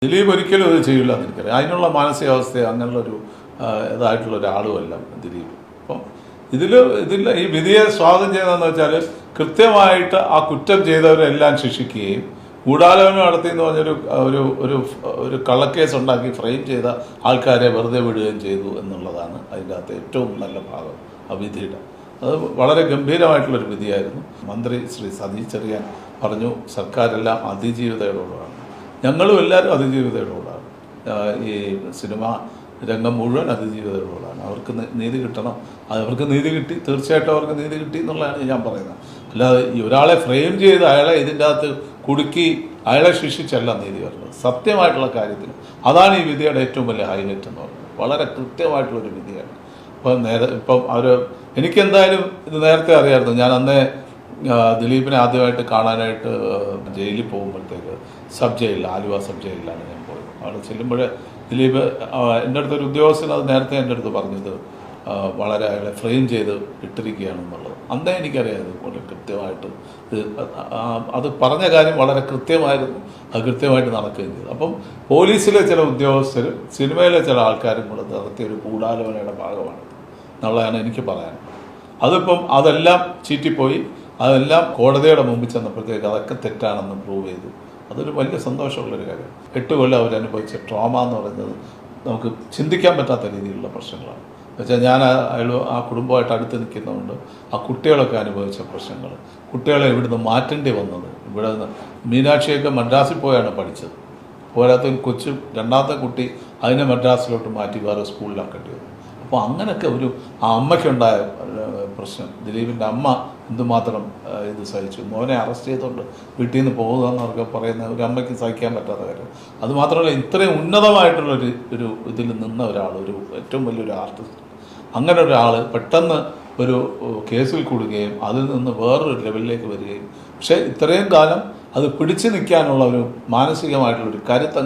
ദിലീപ് ഒരിക്കലും ഇത് ചെയ്യില്ല എന്ന് എനിക്കറിയാം. അതിനുള്ള മാനസികാവസ്ഥ അങ്ങനെയുള്ളൊരു ഇതായിട്ടുള്ള ഒരാളുമല്ല ദിലീപ്. അപ്പം ഇതിൽ ഈ വിധിയെ സ്വാഗതം ചെയ്യുന്നതെന്ന് വെച്ചാൽ കൃത്യമായിട്ട് ആ കുറ്റം ചെയ്തവരെല്ലാം ശിക്ഷിക്കുകയും ഗൂഢാലോചന നടത്തി എന്ന് പറഞ്ഞൊരു ഒരു ഒരു ഒരു കള്ളക്കേസ് ഉണ്ടാക്കി ഫ്രെയിം ചെയ്ത ആൾക്കാരെ വെറുതെ വിടുകയും ചെയ്തു എന്നുള്ളതാണ് അതിൻ്റെ അകത്ത് ഏറ്റവും നല്ല ഭാഗം ആ വിധിയുടെ. അത് വളരെ ഗംഭീരമായിട്ടുള്ളൊരു വിധിയായിരുന്നു. മന്ത്രി ശ്രീ സതീഷ് ചെറിയാൻ പറഞ്ഞു സർക്കാരെല്ലാം അതിജീവിതയോടുള്ളതാണ്. ഞങ്ങളും എല്ലാവരും അതിജീവിതയോടുള്ളതാണ്. ഈ സിനിമ രംഗം മുഴുവൻ അതിജീവിതയോടുള്ളതാണ്. അവർക്ക് നീതി കിട്ടണം. അവർക്ക് നീതി കിട്ടി, തീർച്ചയായിട്ടും അവർക്ക് നീതി കിട്ടി എന്നുള്ളതാണ് ഞാൻ പറയുന്നത്. അല്ലാതെ ഈ ഒരാളെ ഫ്രെയിം ചെയ്ത് അയാളെ ഇതിൻ്റെ അകത്ത് കുടുക്കി അയാളെ ശിക്ഷിച്ചല്ല നീതി വരുന്നത്. സത്യമായിട്ടുള്ള കാര്യത്തിൽ അതാണ് ഈ വിധിയുടെ ഏറ്റവും വലിയ ഹൈലൈറ്റ് എന്ന് പറയുന്നത്. വളരെ കൃത്യമായിട്ടുള്ളൊരു വിധിയാണ്. ഇപ്പം എനിക്കെന്തായാലും ഇത് നേരത്തെ അറിയാമായിരുന്നു. ഞാൻ അന്നേ ദിലീപിനെ ആദ്യമായിട്ട് കാണാനായിട്ട് ജയിലിൽ പോകുമ്പോഴത്തേക്ക് സബ് ജയിലിൽ, ആലുവ സബ് ജയിലിലാണ് ഞാൻ പോയത്. അവിടെ ചെല്ലുമ്പോൾ ദിലീപ് എൻ്റെ അടുത്തൊരു ഉദ്യോഗസ്ഥൻ അത് നേരത്തെ എൻ്റെ അടുത്ത് പറഞ്ഞത് വളരെ അയാളെ ഫ്രെയിം ചെയ്ത് ഇട്ടിരിക്കുകയാണെന്നുള്ളത്. അന്നേ എനിക്കറിയാം വളരെ കൃത്യമായിട്ട് അത് പറഞ്ഞ കാര്യം വളരെ കൃത്യമായിരുന്നു. അത് കൃത്യമായിട്ട് നടക്കുകയും ചെയ്തു. അപ്പം പോലീസിലെ ചില ഉദ്യോഗസ്ഥരും സിനിമയിലെ ചില ആൾക്കാരും കൂടെ നടത്തിയൊരു ഗൂഢാലോചനയുടെ ഭാഗമാണ് എന്നുള്ളതാണ് എനിക്ക് പറയാനുള്ളത്. അതിപ്പം അതെല്ലാം ചീറ്റിപ്പോയി. അതെല്ലാം കോടതിയുടെ മുമ്പിൽ ചെന്നപ്പോഴത്തേക്ക് അതൊക്കെ തെറ്റാണെന്ന് പ്രൂവ് ചെയ്തു. അതൊരു വലിയ സന്തോഷമുള്ളൊരു കാര്യം. 8 കൊല്ലം അവരനുഭവിച്ച ട്രോമ എന്ന് പറയുന്നത് നമുക്ക് ചിന്തിക്കാൻ പറ്റാത്ത രീതിയിലുള്ള പ്രശ്നങ്ങളാണ്. എന്നുവെച്ചാൽ ഞാൻ ആ കുടുംബമായിട്ട് അടുത്ത് നിൽക്കുന്നതുകൊണ്ട് ആ കുട്ടികളൊക്കെ അനുഭവിച്ച പ്രശ്നങ്ങൾ, കുട്ടികളെ ഇവിടുന്ന് മാറ്റേണ്ടി വന്നത്. ഇവിടെ നിന്ന് മീനാക്ഷിയൊക്കെ മദ്രാസിൽ പോയാണ് പഠിച്ചത്. പോരാത്ത കൊച്ചു രണ്ടാമത്തെ കുട്ടി അതിനെ മദ്രാസിലോട്ട് മാറ്റി വേറെ സ്കൂളിലാക്കേണ്ടി വന്നു. അപ്പോൾ അങ്ങനെയൊക്കെ ആ അമ്മയ്ക്കുണ്ടായ പ്രശ്നം, ദിലീപിൻ്റെ അമ്മ എന്തുമാത്രം ഇത് സഹിച്ചു. മോനെ അറസ്റ്റ് ചെയ്തുകൊണ്ട് വീട്ടിൽ നിന്ന് പോകുക എന്നൊക്കെ പറയുന്ന ഒരു അമ്മയ്ക്ക് സഹിക്കാൻ പറ്റാത്ത കാര്യം. അതുമാത്രമല്ല ഇത്രയും ഉന്നതമായിട്ടുള്ളൊരു ഇതിൽ നിന്ന ഒരാൾ, ഒരു ഏറ്റവും വലിയൊരു ആർട്ടിസ്റ്റ്, അങ്ങനെ ഒരാൾ പെട്ടെന്ന് ഒരു കേസിൽ കൂടുകയും അതിൽ നിന്ന് വേറൊരു ലെവലിലേക്ക് വരികയും പക്ഷേ ഇത്രയും കാലം അത് പിടിച്ചു നിൽക്കാനുള്ള ഒരു മാനസികമായിട്ടുള്ളൊരു കരുത്ത്